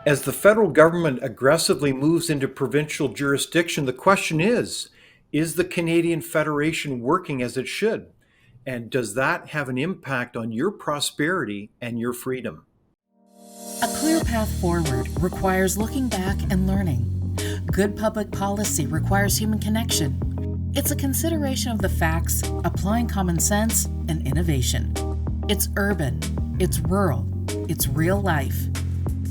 As the federal government aggressively moves into provincial jurisdiction, the question is the Canadian Federation working as it should? And does that have an impact on your prosperity and your freedom? A clear path forward requires looking back and learning. Good public policy requires human connection. It's a consideration of the facts, applying common sense, and innovation. It's urban, it's rural, it's real life.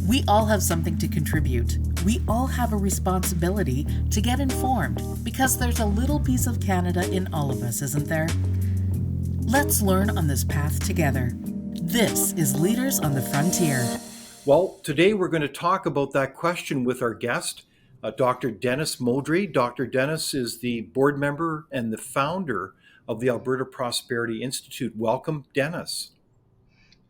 We all have something to contribute. We all have a responsibility to get informed because there's a little piece of Canada in all of us, isn't there? Let's learn on this path together. This is Leaders on the Frontier. Well, today we're going to talk about that question with our guest, Dr. Dennis Modry. Dr. Dennis is the board member and the founder of the Alberta Prosperity Institute. Welcome, Dennis.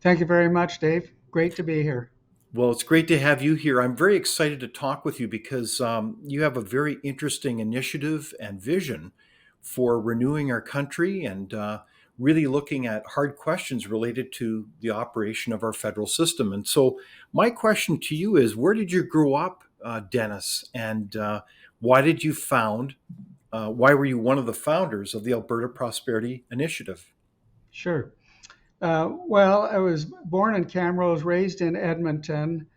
Thank you very much, Dave. Great to be here. Well, it's great to have you here. I'm very excited to talk with you because you have a very interesting initiative and vision for renewing our country and really looking at hard questions related to the operation of our federal system. And so my question to you is, where did you grow up, Dennis? And why were you one of the founders of the Alberta Prosperity Initiative? Sure. Well, I was born in Camrose, raised in Edmonton,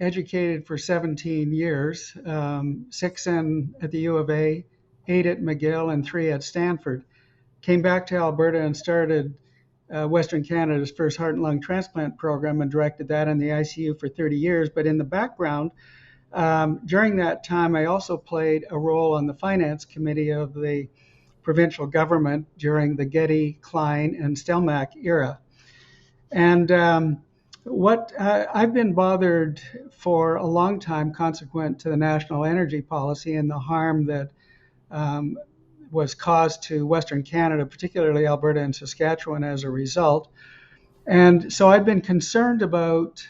educated for 17 years, 6 at the U of A, 8 at McGill, and 3 at Stanford. Came back to Alberta and started Western Canada's first heart and lung transplant program and directed that in the ICU for 30 years. But in the background, during that time, I also played a role on the finance committee of the provincial government during the Getty, Klein, and Stelmach era. And I've been bothered for a long time consequent to the national energy policy and the harm that was caused to Western Canada, particularly Alberta and Saskatchewan as a result. And so I've been concerned about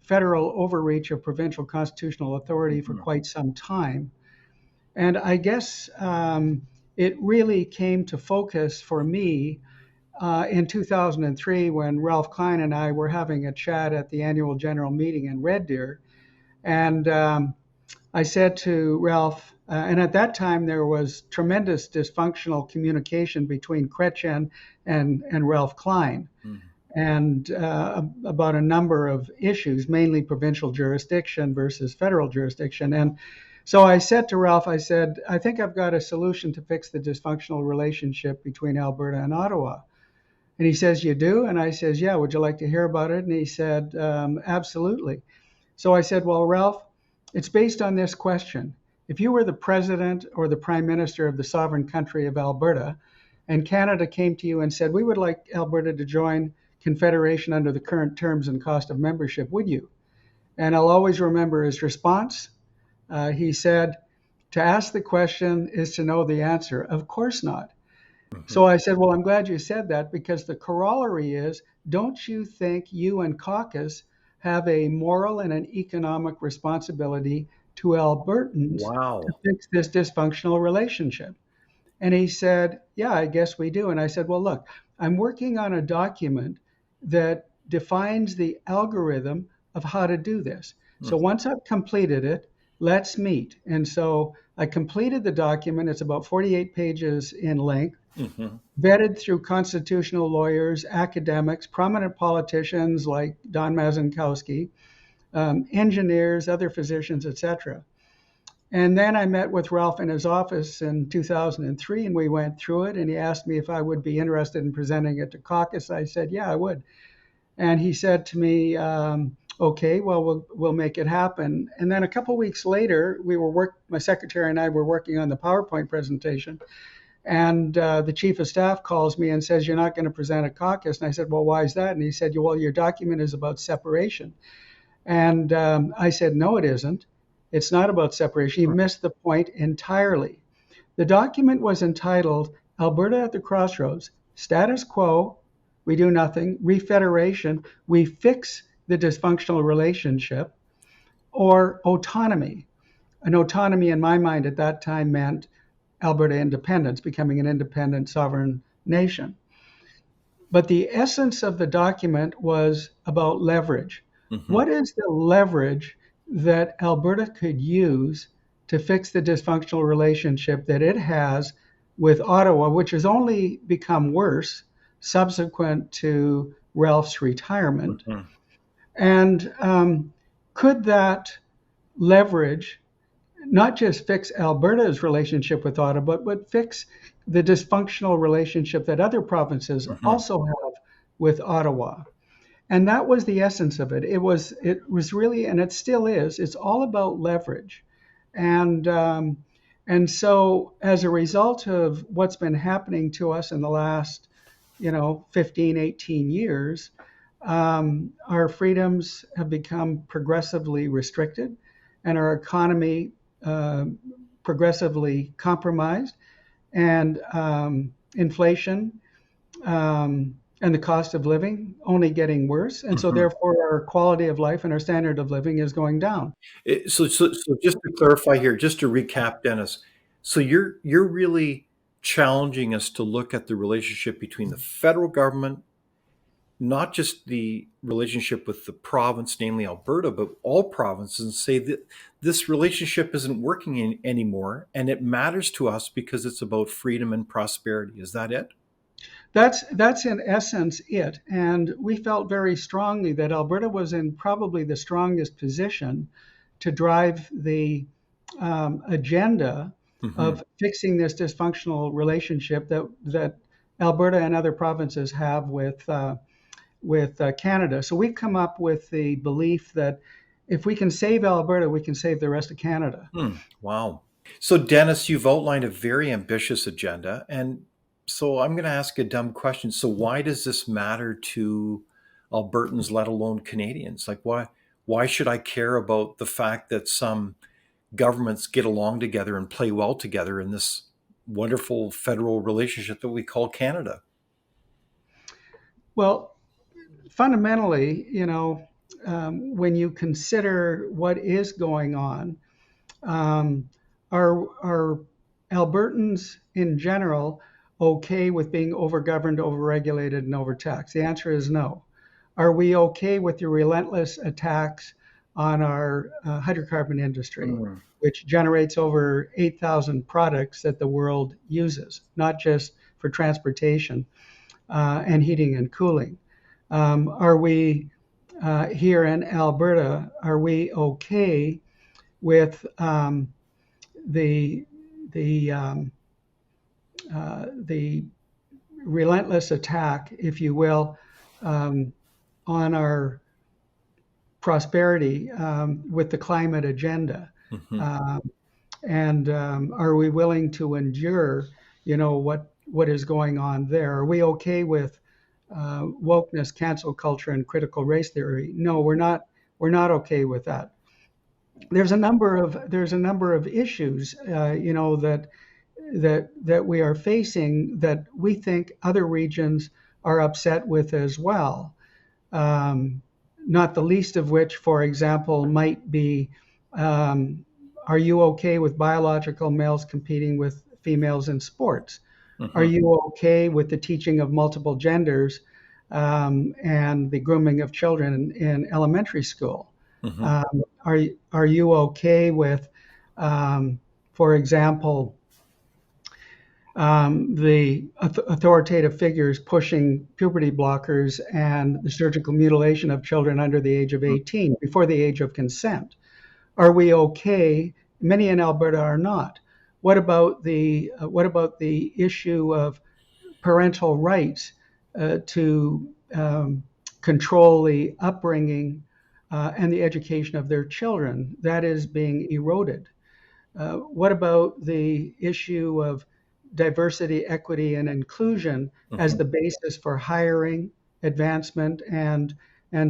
federal overreach of provincial constitutional authority for quite some time. And I guess it really came to focus for me in 2003 when Ralph Klein and I were having a chat at the annual general meeting in Red Deer. And I said to Ralph, and at that time there was tremendous dysfunctional communication between Chrétien and Ralph Klein, and about a number of issues, mainly provincial jurisdiction versus federal jurisdiction. And so I said to Ralph, I said, I think I've got a solution to fix the dysfunctional relationship between Alberta and Ottawa. And he says, you do? And I says, yeah, would you like to hear about it? And he said, absolutely. So I said, well, Ralph, it's based on this question. If you were the president or the prime minister of the sovereign country of Alberta, and Canada came to you and said, we would like Alberta to join Confederation under the current terms and cost of membership, would you? And I'll always remember his response. He said, to ask the question is to know the answer. Of course not. So I said, well, I'm glad you said that, because the corollary is, don't you think you and caucus have a moral and an economic responsibility to Albertans to fix this dysfunctional relationship? And he said, yeah, I guess we do. And I said, well, look, I'm working on a document that defines the algorithm of how to do this. So once I've completed it, let's meet. And so I completed the document. It's about 48 pages in length, vetted through constitutional lawyers, academics, prominent politicians like Don Mazankowski, engineers, other physicians, etc. And then I met with Ralph in his office in 2003, and we went through it. And he asked me if I would be interested in presenting it to caucus. I said, yeah, I would. And he said to me, okay, well, we'll make it happen. And then a couple of weeks later, my secretary and I were working on the PowerPoint presentation. And the chief of staff calls me and says, you're not going to present a caucus. And I said, well, why is that? And he said, well, your document is about separation. And I said, no, it isn't. It's not about separation. You missed the point entirely. The document was entitled Alberta at the Crossroads, Status Quo, we do nothing, Refederation, we fix the dysfunctional relationship, or autonomy. An autonomy in my mind at that time meant Alberta independence, becoming an independent sovereign nation. But the essence of the document was about leverage. Hmm. What is the leverage that Alberta could use to fix the dysfunctional relationship that it has with Ottawa, which has only become worse subsequent to Ralph's retirement? Hmm. And could that leverage not just fix Alberta's relationship with Ottawa, but fix the dysfunctional relationship that other provinces Hmm. also have with Ottawa? And that was the essence of it. It was really, and it still is. It's all about leverage, and so as a result of what's been happening to us in the last, 15, 18 years, our freedoms have become progressively restricted, and our economy uh, progressively compromised, and inflation and the cost of living only getting worse. And so, Hmm. therefore, our quality of life and our standard of living is going down. So just to clarify here, just to recap, Dennis, so you're really challenging us to look at the relationship between the federal government, not just the relationship with the province, namely Alberta, but all provinces, and say that this relationship isn't working anymore, and it matters to us because it's about freedom and prosperity. Is that it? That's in essence it. And we felt very strongly that Alberta was in probably the strongest position to drive the agenda Hmm. of fixing this dysfunctional relationship that Alberta and other provinces have with Canada. So we've come up with the belief that if we can save Alberta, we can save the rest of Canada. Wow. So, Dennis, you've outlined a very ambitious agenda. And so I'm going to ask a dumb question. So, why does this matter to Albertans, let alone Canadians? Like, why should I care about the fact that some governments get along together and play well together in this wonderful federal relationship that we call Canada? Well, fundamentally, when you consider what is going on, um, are Albertans in general okay with being overgoverned, overregulated, and overtaxed? The answer is no. Are we okay with the relentless attacks on our hydrocarbon industry, Mm. which generates over 8,000 products that the world uses, not just for transportation and heating and cooling? Are we here in Alberta? Are we okay with the the the relentless attack, if you will, um, on our prosperity with the climate agenda? Hmm. Um, and are we willing to endure, what is going on there? Are we okay with wokeness, cancel culture, and critical race theory? No, we're not. We're not okay with that. There's a number of issues, that we are facing that we think other regions are upset with as well. Um, Not the least of which, for example, might be, um, are you okay with biological males competing with females in sports? Are Hmm. you okay with the teaching of multiple genders and the grooming of children in elementary school? Hmm. Are you okay with, um, for example, the authoritative figures pushing puberty blockers and the surgical mutilation of children under the age of 18 before the age of consent? Are we okay? Many in Alberta are not. What about the issue of parental rights to control the upbringing and the education of their children? That is being eroded. What about the issue of diversity, equity, and inclusion as Hmm. the basis for hiring, advancement, and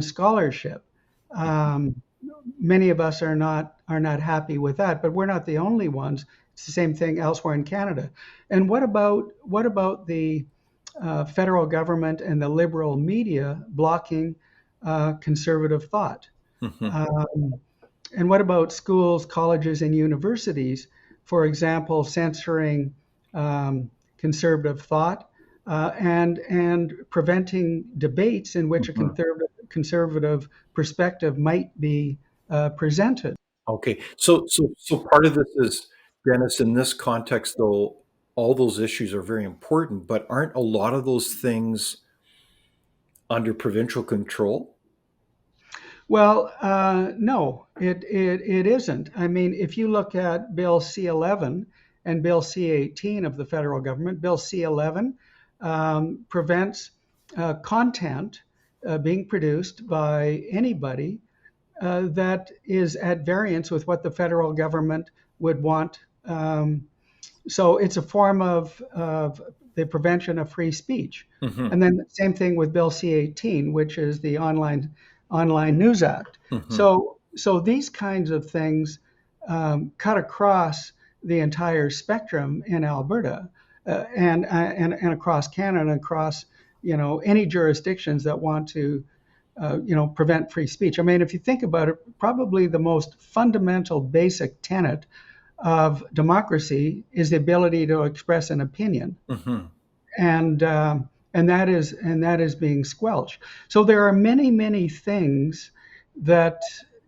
scholarship? Um, Many of us are not happy with that, but we're not the only ones. It's the same thing elsewhere in Canada. And what about the federal government and the liberal media blocking conservative thought? Hmm. Um, and what about schools, colleges, and universities, for example, censoring conservative thought and preventing debates in which a Hmm. conservative perspective might be presented. Okay. So part of this is, Dennis, in this context, though, all those issues are very important, but aren't a lot of those things under provincial control? Well, no, it isn't. I mean, if you look at Bill C-11 and Bill C-18 of the federal government, Bill C-11 prevents content being produced by anybody that is at variance with what the federal government would want. So it's a form of the prevention of free speech. Hmm. And then the same thing with Bill C-18, which is the Online News Act. Hmm. So these kinds of things cut across the entire spectrum in Alberta and across Canada and across any jurisdictions that want to prevent free speech. I mean, if you think about it, probably the most fundamental basic tenet of democracy is the ability to express an opinion, Hmm. and that is being squelched. So there are many things that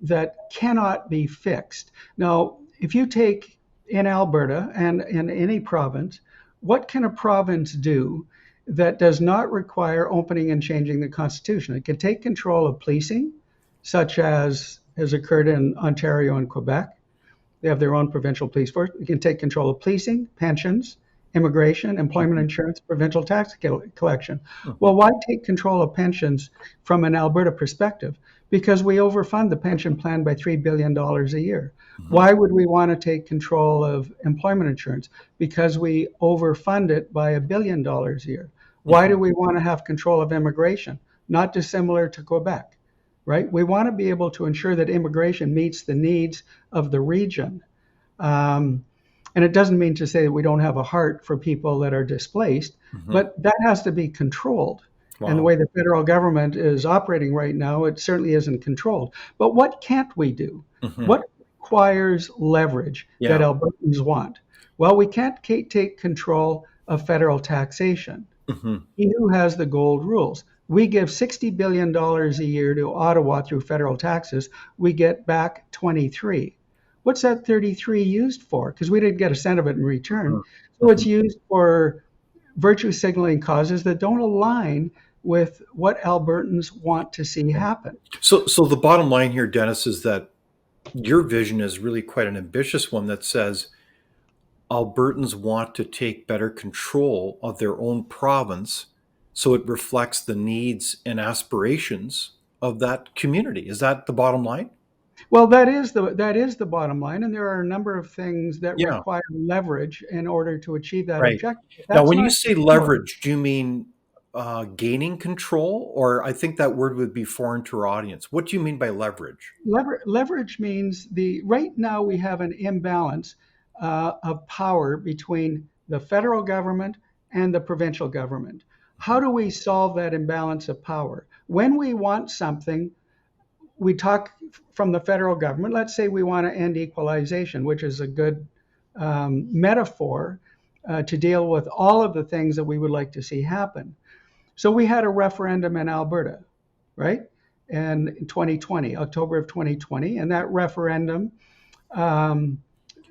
that cannot be fixed. Now, if you take in Alberta and in any province, what can a province do that does not require opening and changing the constitution? It can take control of policing, such as has occurred in Ontario and Quebec. They have their own provincial police force. It can take control of policing, pensions, immigration, employment insurance, provincial tax collection. Hmm. Well, why take control of pensions from an Alberta perspective? Because we overfund the pension plan by $3 billion a year. Hmm. Why would we want to take control of employment insurance? Because we overfund it by $1 billion a year. Why do we want to have control of immigration? Not dissimilar to Quebec, right? We want to be able to ensure that immigration meets the needs of the region. Um, and it doesn't mean to say that we don't have a heart for people that are displaced, Hmm. but that has to be controlled. And the Wow. way the federal government is operating right now, it certainly isn't controlled. But what can't we do? Hmm. What requires leverage that Yeah. Albertans want? Well, we can't take control of federal taxation. Hmm. He who has the gold rules. We give $60 billion a year to Ottawa through federal taxes. We get back 23. What's that 33 used for? Because we didn't get a cent of it in return. So it's Hmm. used for virtue signaling causes that don't align with what Albertans want to see happen. So the bottom line here, Dennis, is that your vision is really quite an ambitious one that says Albertans want to take better control of their own province so it reflects the needs and aspirations of that community. Is that the bottom line? Well, that is the bottom line, and there are a number of things that Yeah, require leverage in order to achieve that right. objective. But Now, that's when you not say pure. leverage, do you mean gaining control? Or I think that word would be foreign to our audience. What do you mean by leverage? Leverage means right now we have an imbalance of power between the federal government and the provincial government. How do we solve that imbalance of power? When we want something, we talk from the federal government. Let's say we want to end equalization, which is a good metaphor to deal with all of the things that we would like to see happen. So we had a referendum in Alberta, right? And in 2020, October of 2020, and that referendum um,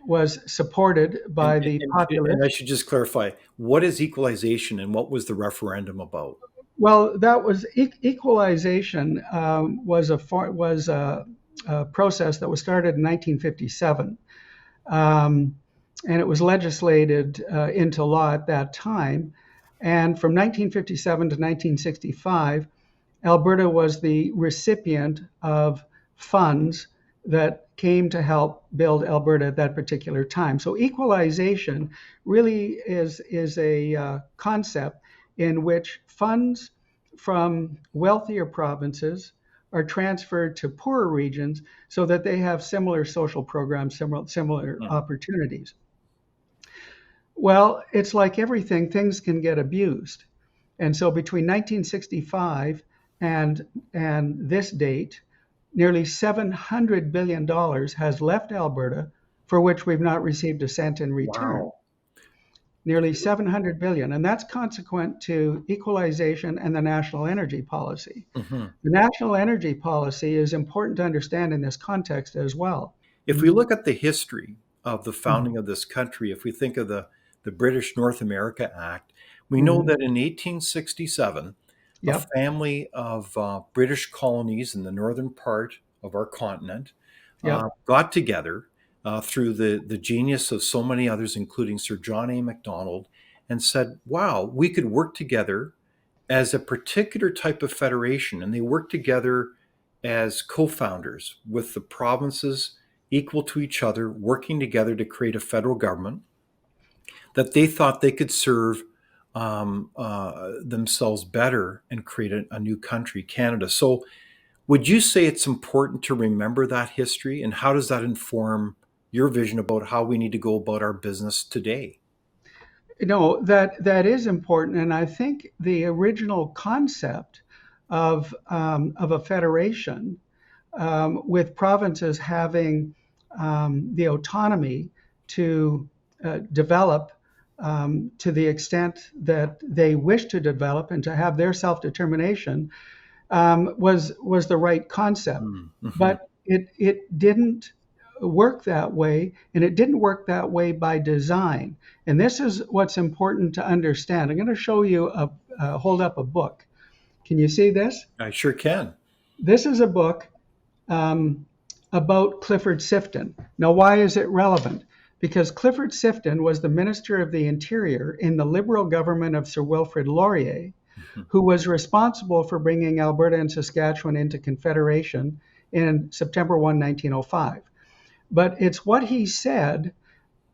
was supported And, by the and I populace. should just clarify, what is equalization and what was the referendum about? Well, that was equalization was a process that was started in 1957, um, and it was legislated into law at that time. And from 1957 to 1965, Alberta was the recipient of funds that came to help build Alberta at that particular time. So equalization really is a concept in which funds from wealthier provinces are transferred to poorer regions so that they have similar social programs, similar Hmm. opportunities. Well, it's like everything, things can get abused. And so between 1965 and this date, nearly $700 billion has left Alberta for which we've not received a cent in return. Wow. nearly 700 billion, and that's consequent to equalization and the national energy policy. Hmm. The national energy policy is important to understand in this context as well. If we look at the history of the founding Mhm. of this country, if we think of the British North America Act, we know Mhm. that in 1867, a Yep, family of British colonies in the northern part of our continent yep. got together through the genius of so many others, including Sir John A. Macdonald, and said, wow, we could work together as a particular type of federation. And they worked together as co founders with the provinces equal to each other, working together to create a federal government that they thought they could serve themselves better and create a new country, Canada. So, would you say it's important to remember that history? And how does that inform your vision about how we need to go about our business today? No, that is important, and I think the original concept of a federation with provinces having the autonomy to develop to the extent that they wish to develop and to have their self-determination was the right concept. Mm-hmm. But it didn't work that way, and it didn't work that way by design. And this is what's important to understand. I'm going to show you hold up a book. Can you see this? I sure can. This is a book um, about Clifford Sifton. Now, why is it relevant? Because Clifford Sifton was the Minister of the Interior in the Liberal government of Sir Wilfrid Laurier, Mhm. who was responsible for bringing Alberta and Saskatchewan into Confederation in September 1905. But it's what he said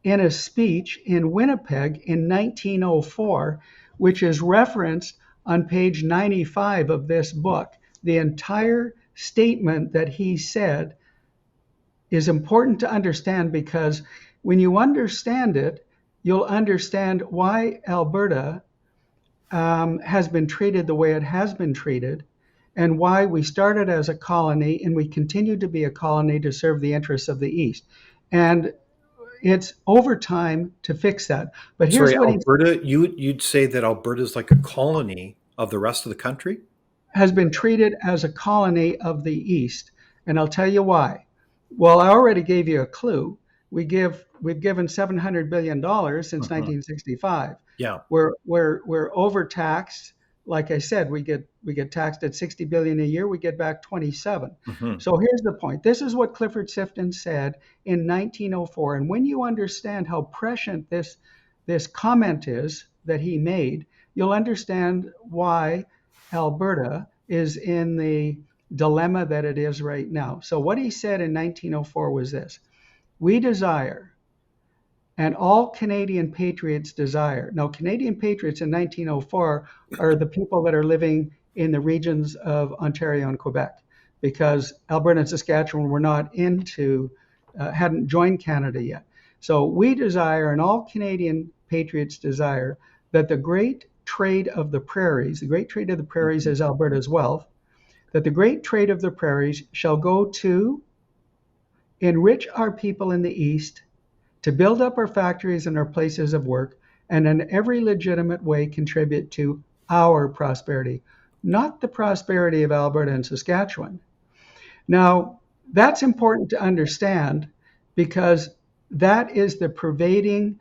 in a speech in Winnipeg in 1904, which is referenced on page 95 of this book. The entire statement that he said is important to understand because when you understand it, you'll understand why Alberta has been treated the way it has been treated and why we started as a colony and we continue to be a colony to serve the interests of the East. And it's over time to fix that. But here's Sorry, what he Alberta, you'd say that Alberta is like a colony of the rest of the country? has been treated as a colony of the East. And I'll tell you why. Well, I already gave you a clue. We've given $700 billion since Uh-huh. 1965. Yeah. We're overtaxed. Like I said, we get taxed at 60 billion a year. We get back 27. Hmm. So here's the point. This is what Clifford Sifton said in 1904. And when you understand how prescient this comment is that he made, you'll understand why Alberta is in the dilemma that it is right now. So what he said in 1904 was this: we desire, and all Canadian patriots desire. Now, Canadian patriots in 1904 are the people that are living in the regions of Ontario and Quebec, because Alberta and Saskatchewan were not hadn't joined Canada yet. So we desire, and all Canadian patriots desire, that the great trade of the prairies, the great trade of the prairies Hmm. is Alberta's wealth, that the great trade of the prairies shall go to enrich our people in the East, to build up our factories and our places of work, and in every legitimate way contribute to our prosperity, not the prosperity of Alberta and Saskatchewan. Now, that's important to understand because that is the pervading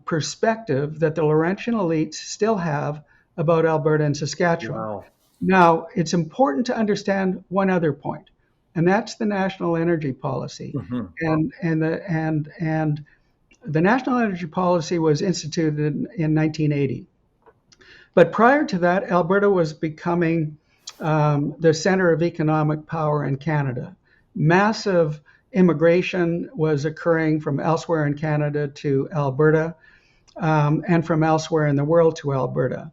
perspective that the Laurentian elites still have about Alberta and Saskatchewan. Wow. Now, it's important to understand one other point, and that's the national energy policy. Hmm. And the national energy policy was instituted in 1980. But prior to that, Alberta was becoming the center of economic power in Canada. Massive immigration was occurring from elsewhere in Canada to Alberta, and from elsewhere in the world to Alberta.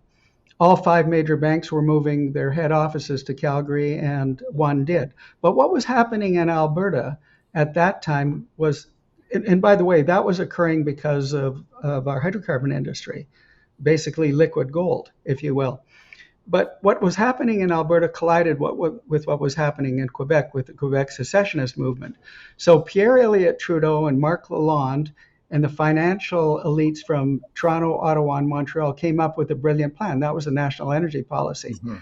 All five major banks were moving their head offices to Calgary, and one did. But what was happening in Alberta at that time was, and by the way, that was occurring because of our hydrocarbon industry, basically liquid gold, if you will. But what was happening in Alberta collided with what was happening in Quebec with the Quebec secessionist movement. So Pierre Elliott Trudeau and Marc Lalonde and the financial elites from Toronto, Ottawa, and Montreal came up with a brilliant plan. That was the national energy policy. Hmm.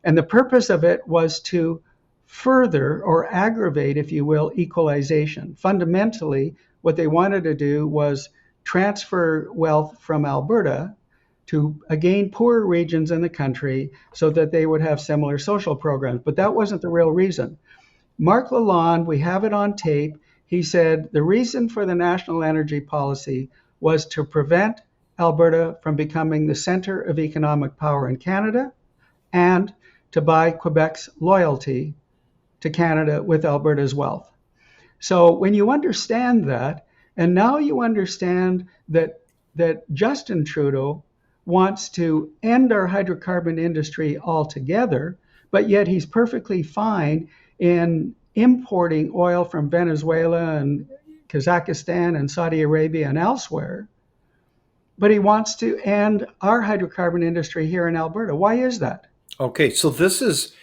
And the purpose of it was to further or aggravate, if you will, equalization. Fundamentally, what they wanted to do was transfer wealth from Alberta to, again, poorer regions in the country so that they would have similar social programs. But that wasn't the real reason. Marc Lalonde, we have it on tape, he said the reason for the national energy policy was to prevent Alberta from becoming the center of economic power in Canada and to buy Quebec's loyalty to Canada with Alberta's wealth. So when you understand that, and now you understand that Justin Trudeau wants to end our hydrocarbon industry altogether, but yet he's perfectly fine in importing oil from Venezuela and Kazakhstan and Saudi Arabia and elsewhere. But he wants to end our hydrocarbon industry here in Alberta. Why is that? Okay, so this is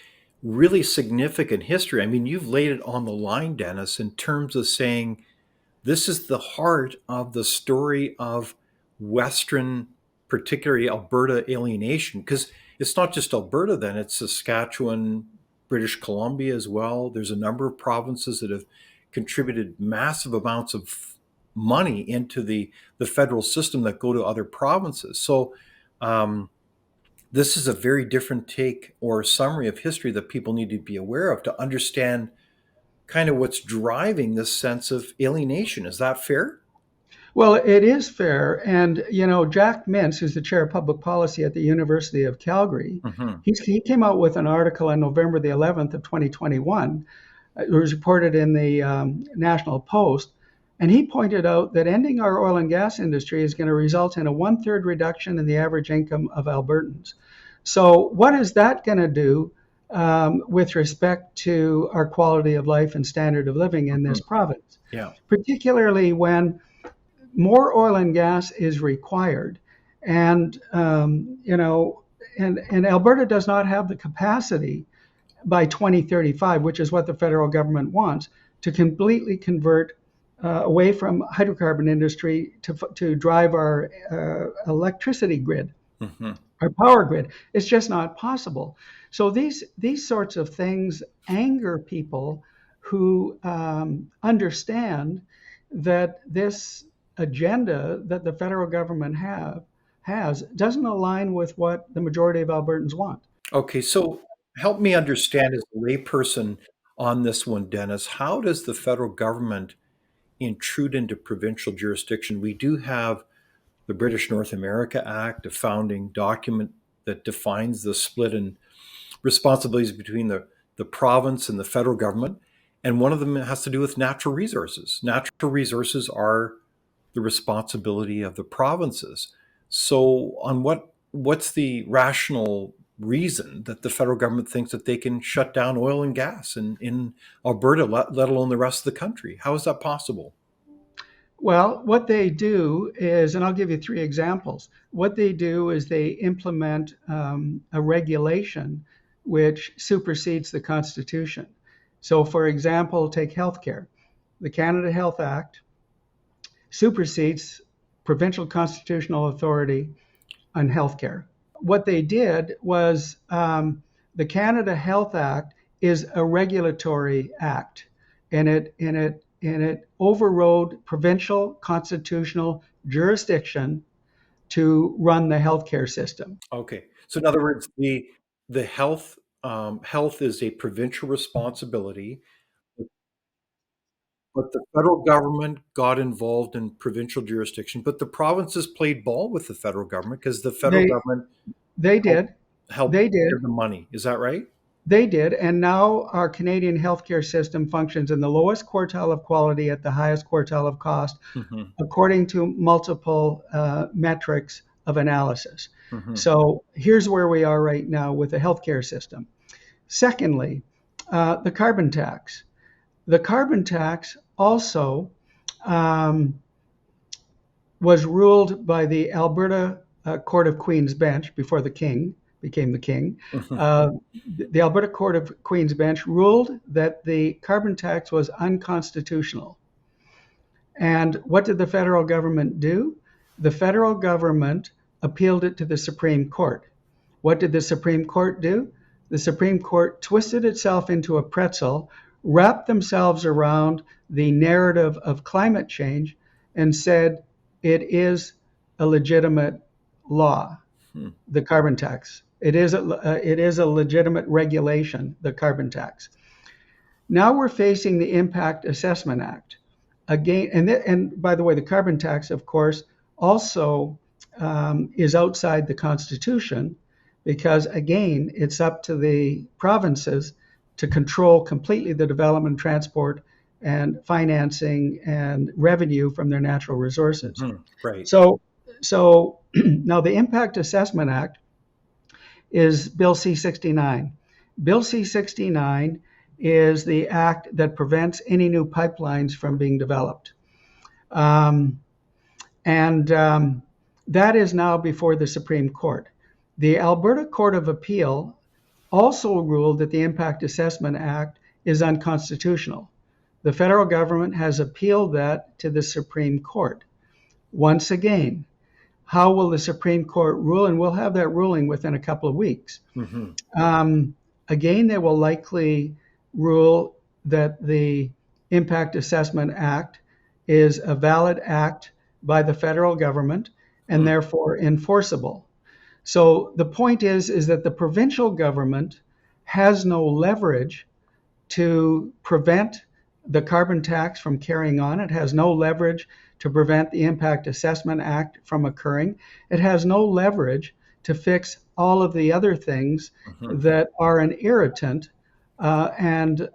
really significant history. I mean, you've laid it on the line, Dennis, in terms of saying this is the heart of the story of Western, particularly Alberta alienation, because it's not just Alberta then, it's Saskatchewan, British Columbia as well. There's a number of provinces that have contributed massive amounts of money into the federal system that go to other provinces. So this is a very different take or summary of history that people need to be aware of to understand kind of what's driving this sense of alienation. Is that fair? Well, it is fair. And, Jack Mintz, who's the chair of public policy at the University of Calgary, Hmm. he came out with an article on November the 11th of 2021. It was reported in the National Post. And he pointed out that ending our oil and gas industry is going to result in a one-third reduction in the average income of Albertans. So what is that going to do with respect to our quality of life and standard of living in this Hmm. province? Yeah. Particularly when more oil and gas is required. And, and Alberta does not have the capacity by 2035, which is what the federal government wants, to completely convert away from hydrocarbon industry to drive our electricity grid, Hmm. our power grid. It's just not possible. So these sorts of things anger people who understand that this agenda that the federal government has doesn't align with what the majority of Albertans want. Okay, so help me understand as a layperson on this one, Dennis. How does the federal government intrude into provincial jurisdiction? We do have the British North America Act, a founding document that defines the split in responsibilities between the province and the federal government. And one of them has to do with natural resources. Natural resources are the responsibility of the provinces. So on what's the rational reason that the federal government thinks that they can shut down oil and gas in Alberta, let alone the rest of the country? How is that possible? Well, what they do is, and I'll give you three examples. What they do is they implement a regulation which supersedes the Constitution. So, for example, take healthcare. The Canada Health Act supersedes provincial constitutional authority on healthcare. What they did was the Canada Health Act is a regulatory act, and it overrode provincial constitutional jurisdiction to run the healthcare system. Okay, so in other words, the health is a provincial responsibility, but the federal government got involved in provincial jurisdiction. But the provinces played ball with the federal government because the federal They government they helped did, helped they did, give the money. Is that right? they did, and now our Canadian healthcare system functions in the lowest quartile of quality at the highest quartile of cost, Hmm. according to multiple metrics of analysis. Hmm. So here's where we are right now with the healthcare system. Secondly, the carbon tax. The carbon tax also um, was ruled by the Alberta Court of Queen's Bench before the King became the King. Uh, the Alberta Court of Queen's Bench ruled that the carbon tax was unconstitutional. And what did the federal government do? The federal government appealed it to the Supreme Court. What did the Supreme Court do? The Supreme Court twisted itself into a pretzel, wrapped themselves around the narrative of climate change, and said it is a legitimate law, Hmm. the carbon tax. It is a legitimate regulation, the carbon tax. Now we're facing the Impact Assessment Act again, and by the way, the carbon tax, of course, also is outside the Constitution because, again, it's up to the provinces to control completely the development, transport, and financing and revenue from their natural resources. Mhm. Right. So, so now the Impact Assessment Act is Bill C-69. Bill C-69 is the act that prevents any new pipelines from being developed. Um, and that is now before the Supreme Court. The Alberta Court of Appeal also ruled that the Impact Assessment Act is unconstitutional. The federal government has appealed that to the Supreme Court. Once again, how will the Supreme Court rule? And we'll have that ruling within a couple of weeks. Hmm. Um, Again, they will likely rule that the Impact Assessment Act is a valid act by the federal government and therefore enforceable. So the point is that the provincial government has no leverage to prevent the carbon tax from carrying on. It has no leverage to prevent the Impact Assessment Act from occurring. It has no leverage to fix all of the other things Hmm. that are an irritant and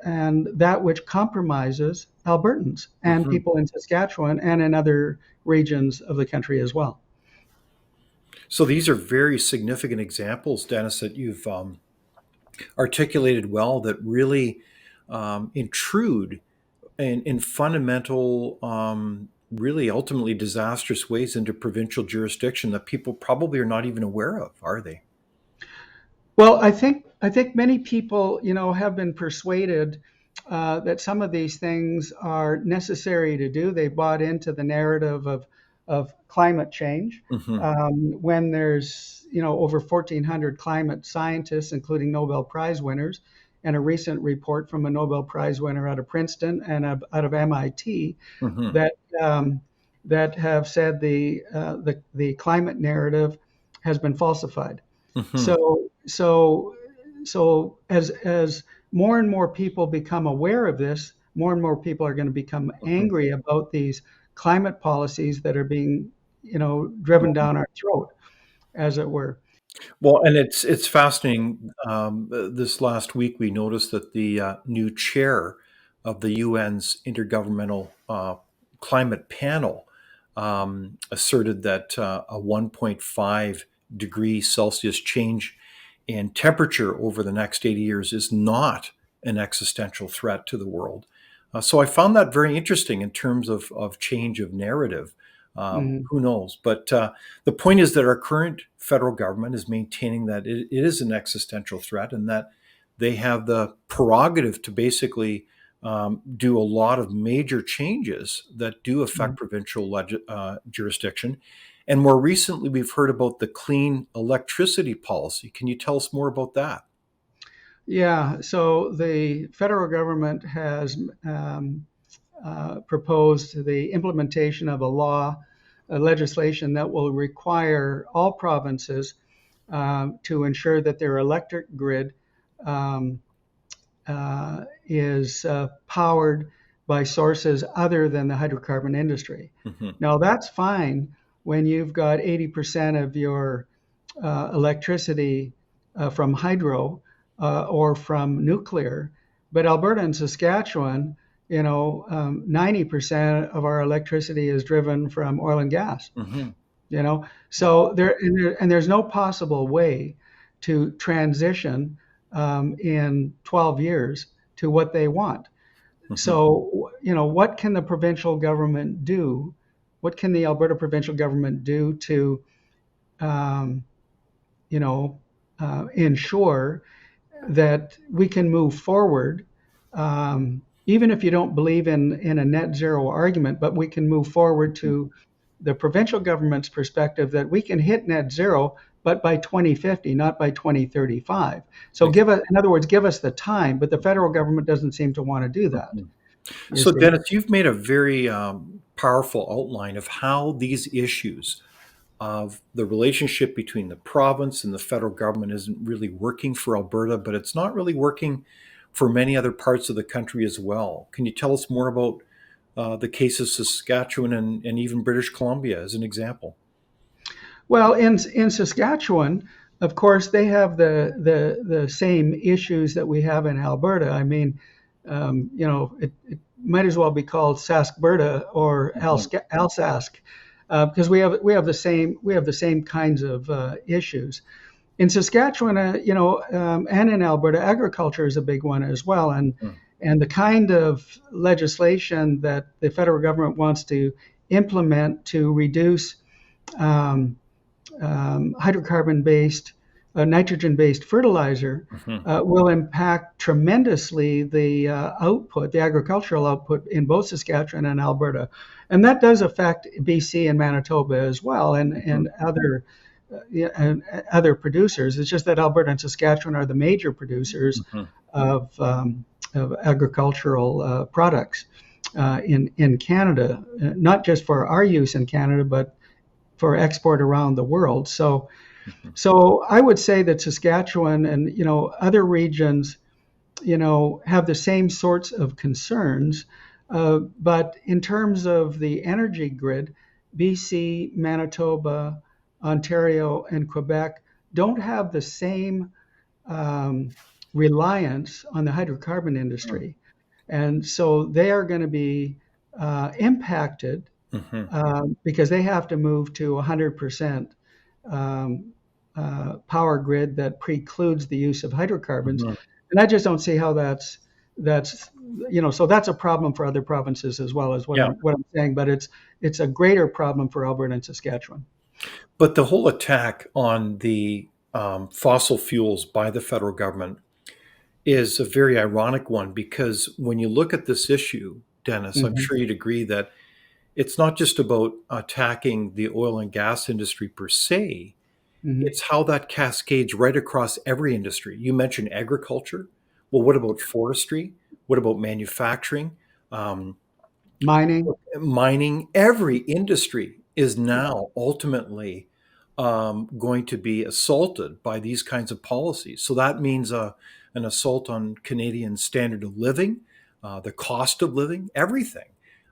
that which compromises Albertans and Hmm. people in Saskatchewan and in other regions of the country as well. So these are very significant examples, Dennis, that you've articulated well that really intrude in fundamental, really ultimately disastrous ways into provincial jurisdiction that people probably are not even aware of, are they? Well, I think many people, have been persuaded that some of these things are necessary to do. They bought into the narrative of climate change. Hmm. When there's, over 1,400 climate scientists, including Nobel Prize winners, and a recent report from a Nobel Prize winner out of Princeton and out of MIT Hmm. that that have said the climate narrative has been falsified. Hmm. So as more and more people become aware of this, more and more people are going to become Hmm. angry about these climate policies that are being, driven down our throat, as it were. Well, and it's fascinating. This last week, we noticed that the new chair of the UN's Intergovernmental Climate Panel asserted that a 1.5 degree Celsius change in temperature over the next 80 years is not an existential threat to the world. So I found that very interesting in terms of change of narrative. Mhm. Who knows? But the point is that our current federal government is maintaining that it is an existential threat and that they have the prerogative to basically do a lot of major changes that do affect Mhm. provincial jurisdiction. And more recently, we've heard about the clean electricity policy. Can you tell us more about that? Yeah, so the federal government has proposed the implementation of a law, a legislation that will require all provinces to ensure that their electric grid um, is powered by sources other than the hydrocarbon industry. Hmm. Now, that's fine when you've got 80% of your electricity from hydro or from nuclear. But Alberta and Saskatchewan, 90% of our electricity is driven from oil and gas. Hmm. So there's no possible way to transition in 12 years to what they want. Hmm. So, what can the provincial government do? What can the Alberta provincial government do to, um, you know, ensure that we can move forward, um, even if you don't believe in a net zero argument, but we can move forward to the provincial government's perspective that we can hit net zero, but by 2050, not by 2035. So in other words, give us the time, but the federal government doesn't seem to want to do that. Mhm. You So, see? Dennis, you've made a very powerful outline of how these issues of the relationship between the province and the federal government isn't really working for Alberta, but it's not really working for many other parts of the country as well. Can you tell us more about the case of Saskatchewan and even British Columbia as an example? Well, in Saskatchewan, of course, they have the same issues that we have in Alberta. I mean, it might as well be called Saskberta or Mhm. Alsask, because we have the same kinds of issues. In Saskatchewan, and in Alberta, agriculture is a big one as well, Mhm. and the kind of legislation that the federal government wants to implement to reduce um, hydrocarbon-based, nitrogen-based fertilizer Mhm. will impact tremendously the output, the agricultural output in both Saskatchewan and Alberta, and that does affect BC and Manitoba as well, and yeah, and other producers. It's just that Alberta and Saskatchewan are the major producers Mhm. of agricultural products in Canada, not just for our use in Canada, but for export around the world. Mhm. So I would say that Saskatchewan and other regions have the same sorts of concerns, but in terms of the energy grid, BC, Manitoba, Ontario, and Quebec don't have the same um, reliance on the hydrocarbon industry, and so they are going to be impacted Mhm. because they have to move to 100% um, power grid that precludes the use of hydrocarbons. Mhm. And I just don't see how that's so that's a problem for other provinces as well as Yeah. what I'm saying, but it's a greater problem for Alberta and Saskatchewan. But the whole attack on the fossil fuels by the federal government is a very ironic one because when you look at this issue, Dennis, I'm Hmm. sure you'd agree that it's not just about attacking the oil and gas industry per se, Hmm. it's how that cascades right across every industry. You mentioned agriculture. Well, what about forestry? What about manufacturing? Um, Mining. Mining? Every industry is now ultimately going to be assaulted by these kinds of policies. So that means an assault on Canadian standard of living, the cost of living, everything.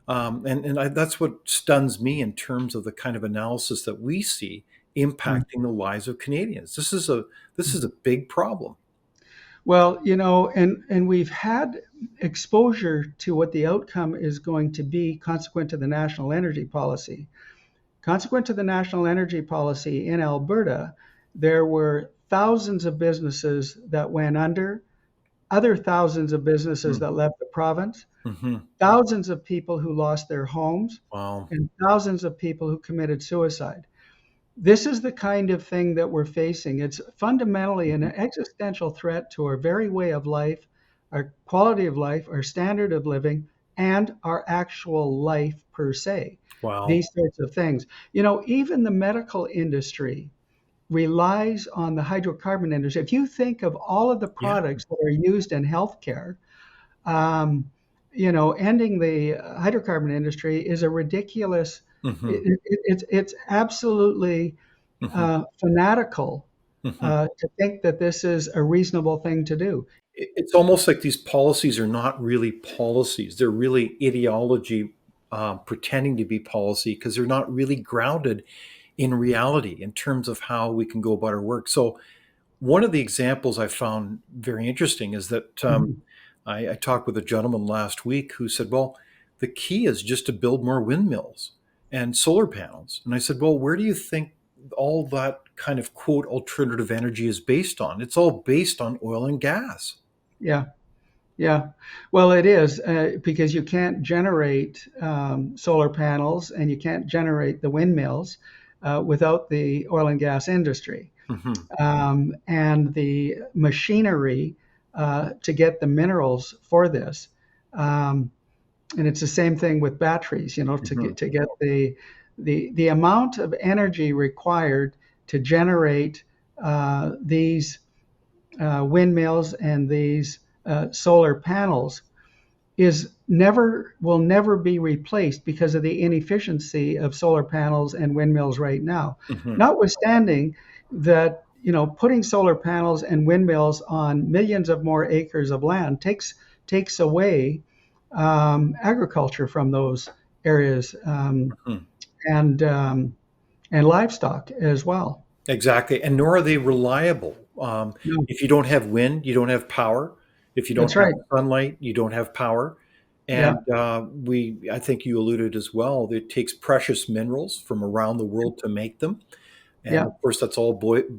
That's what stuns me in terms of the kind of analysis that we see impacting the lives of Canadians. This is a big problem. Well, and we've had exposure to what the outcome is going to be consequent to the national energy policy. Consequent to the national energy policy in Alberta, there were thousands of businesses that went under, other thousands of businesses that left the province, Mm-hmm. thousands of people who lost their homes, Wow. and thousands of people who committed suicide. This is the kind of thing that we're facing. It's fundamentally an existential threat to our very way of life, our quality of life, our standard of living, and our actual life per se. Wow. These sorts of things. Even the medical industry relies on the hydrocarbon industry. If you think of all of the Yeah. products that are used in healthcare, um, ending the hydrocarbon industry is a ridiculous. Mm-hmm. It's absolutely Mm-hmm. fanatical Mm-hmm. to think that this is a reasonable thing to do. It's almost like these policies are not really policies. They're really ideology pretending to be policy because they're not really grounded in reality in terms of how we can go about our work. So, one of the examples I found very interesting is that Mhm. I talked with a gentleman last week who said, well, the key is just to build more windmills and solar panels. And I said, well, where do you think all that kind of quote alternative energy is based on? It's all based on oil and gas. Yeah, yeah. Well, it is because you can't generate solar panels and you can't generate the windmills without the oil and gas industry. Hmm. And the machinery to get the minerals for this. And it's the same thing with batteries. Hmm. To get the amount of energy required to generate these windmills and these solar panels will never be replaced because of the inefficiency of solar panels and windmills right now. Hmm. Notwithstanding that, putting solar panels and windmills on millions of more acres of land takes away agriculture from those areas, and and livestock as well. Exactly. And nor are they reliable. No, If you don't have wind, you don't have power. If you don't that's have right. sunlight, you don't have power. Yeah, And I think you alluded as well, that it takes precious minerals from around the world to make them. And yeah, of course, that's all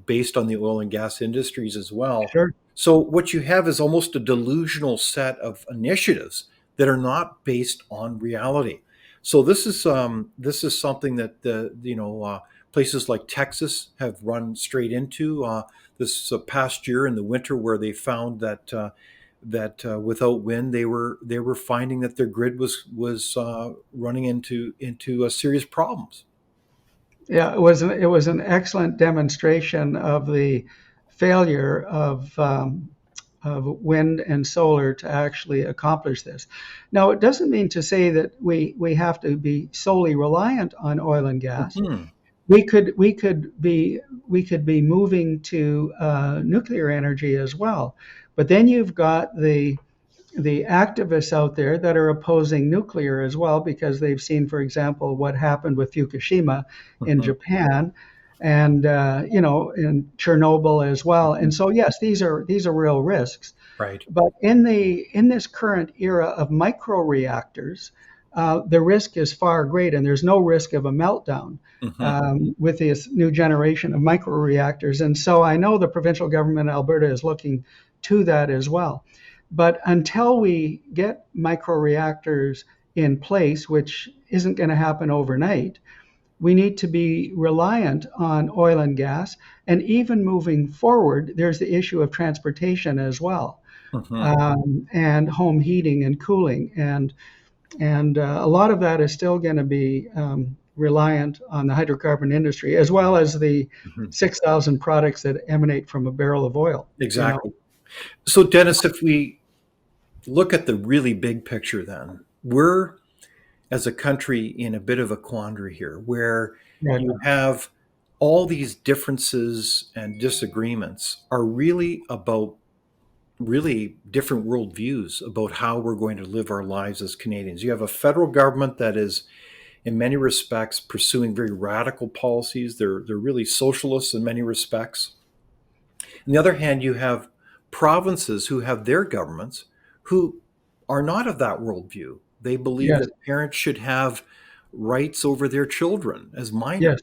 based on the oil and gas industries as well. sure. So what you have is almost a delusional set of initiatives that are not based on reality. So this is something that places like Texas have run straight into this past year in the winter, where they found that without wind, they were finding that their grid was running into serious problems. Yeah, it was an excellent demonstration of the failure of wind and solar to actually accomplish this. Now, it doesn't mean to say that we have to be solely reliant on oil and gas. Hmm. We could be moving to nuclear energy as well, but then you've got the activists out there that are opposing nuclear as well because they've seen, for example, what happened with Fukushima in Hmm. Japan, and in Chernobyl as well. And so, yes, these are real risks. Right. But in this current era of microreactors, the risk is far greater, and there's no risk of a meltdown Hmm. with this new generation of microreactors. And so I know the provincial government of Alberta is looking to that as well. But until we get microreactors in place, which isn't going to happen overnight, we need to be reliant on oil and gas. And even moving forward, there's the issue of transportation as well, Hmm. and home heating and cooling. And a lot of that is still going to be reliant on the hydrocarbon industry, as well as the Hmm. 6,000 products that emanate from a barrel of oil. Exactly. So, Dennis, if we look at the really big picture, then we're, as a country, in a bit of a quandary here, where Right. you have all these differences and disagreements are really about really different worldviews about how we're going to live our lives as Canadians. You have a federal government that is, in many respects, pursuing very radical policies. They're really socialists in many respects. On the other hand, you have provinces who have their governments who are not of that worldview. They believe Yes. that parents should have rights over their children as minors, Yes.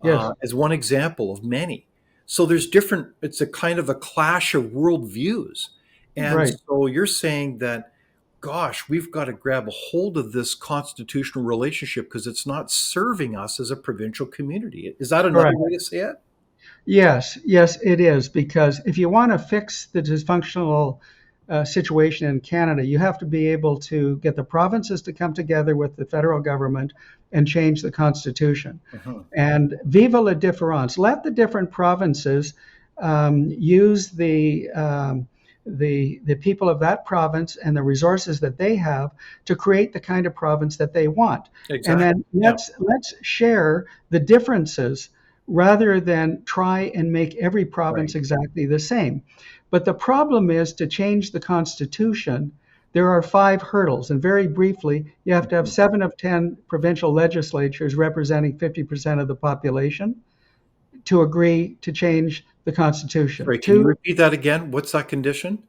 Yes. as one example of many. So there's different, it's a kind of a clash of worldviews. And Right. so you're saying that, gosh, we've got to grab a hold of this constitutional relationship because it's not serving us as a provincial community. Is that another Correct. way to say it? Yes, yes, it is. Because if you want to fix the dysfunctional situation in Canada, you have to be able to get the provinces to come together with the federal government and change the constitution. Mhm. And viva la différence. Let the different provinces use the people of that province and the resources that they have to create the kind of province that they want. And Exactly. then Yeah. let's share the differences rather than try and make every Right. province exactly the same. But the problem is, to change the constitution, there are 5 hurdles. And very briefly, you have to have Mhm. 7 of 10 provincial legislatures representing 50% of the population to agree to change the constitution. Sorry, can you Two, repeat that again? What's that condition?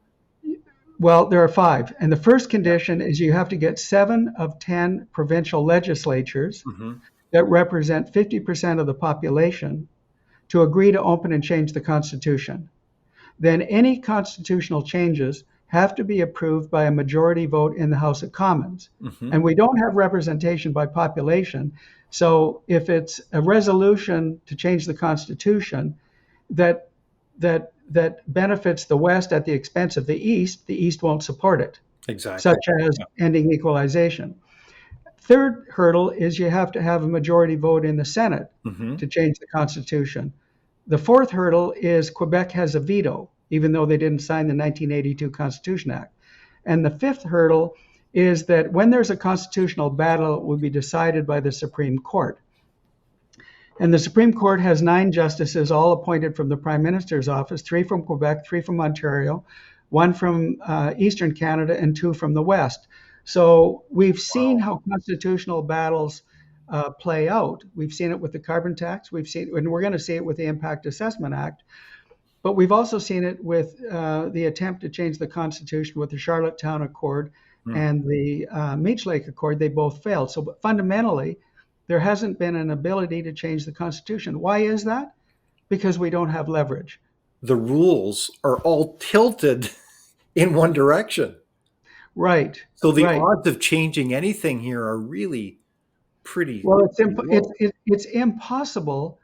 well, there are 5. And the first condition is you have to get 7 of 10 provincial legislatures Hmm. that represent 50% of the population to agree to open and change the constitution. Then any constitutional changes have to be approved by a majority vote in the House of Commons. Hmm. And we don't have representation by population. So if it's a resolution to change the constitution that benefits the West at the expense of the East won't support it. Exactly. such as Yeah. ending equalization. Third hurdle is you have to have a majority vote in the Senate Hmm. to change the Constitution. The fourth hurdle is Quebec has a veto, even though they didn't sign the 1982 Constitution Act. And the fifth hurdle is that when there's a constitutional battle, it will be decided by the Supreme Court. And the Supreme Court has 9 justices, all appointed from the Prime Minister's office, 3 from Quebec, 3 from Ontario, 1 from Eastern Canada, and 2 from the West. So we've seen Wow. how constitutional battles play out. We've seen it with the carbon tax. We've seen, and we're going to see it with the Impact Assessment Act. But we've also seen it with the attempt to change the Constitution with the Charlottetown Accord Hmm. and the Meech Lake Accord. They both failed. So fundamentally, there hasn't been an ability to change the Constitution. Why is that? Because we don't have leverage. The rules are all tilted in one direction. Right, So the right. odds of changing anything here are really Well, pretty low. it's impossible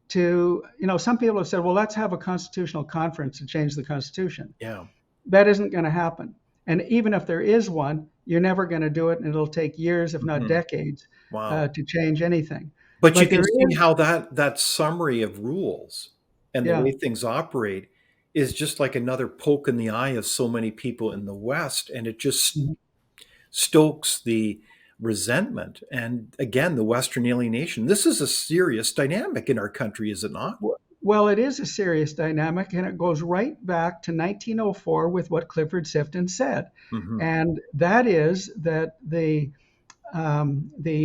to, some people have said, well, let's have a constitutional conference to change the Constitution. Yeah. That isn't going to happen. And even if there is one, you're never going to do it, and it'll take years, if not Hmm. decades, Wow. to change anything. But you But can there see is, how that summary of rules and the yeah, way things operate is just like another poke in the eye of so many people in the West, and it just mhm. stokes the resentment and again the Western alienation. This is a serious dynamic in our country, is it not? Well, it is a serious dynamic, and it goes right back to 1904 with what Clifford Sifton said, Hmm. and that is that the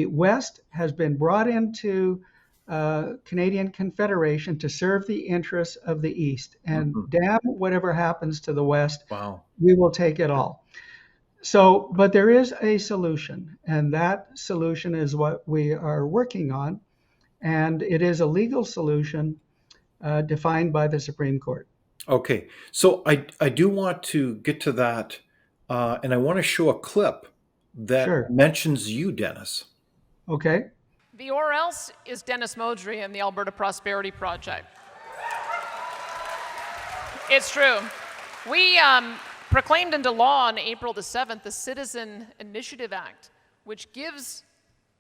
West has been brought into Canadian Confederation to serve the interests of the East. And Hmm. damn whatever happens to the West, Wow. we will take it all. So, but there is a solution, and that solution is what we are working on. And it is a legal solution defined by the Supreme Court. Okay, so I do want to get to that, and I want to show a clip that Sure. mentions you, Dennis. Okay. The or else is Dennis Modry and the Alberta Prosperity Project. It's true. We proclaimed into law on April the 7th the Citizen Initiative Act, which gives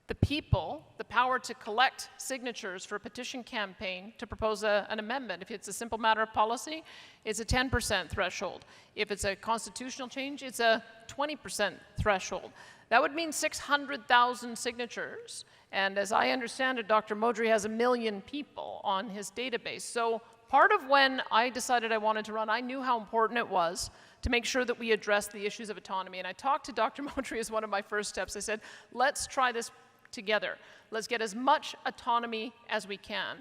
the people the power to collect signatures for a petition campaign to propose an amendment. If it's a simple matter of policy, it's a 10% threshold. If it's a constitutional change, it's a 20% threshold. That would mean 600,000 signatures. And as I understand it, Dr. Modry has 1 million people on his database. So part of when I decided I wanted to run, I knew how important it was to make sure that we address the issues of autonomy. And I talked to Dr. Modry as one of my first steps. I said, let's try this together. Let's get as much autonomy as we can,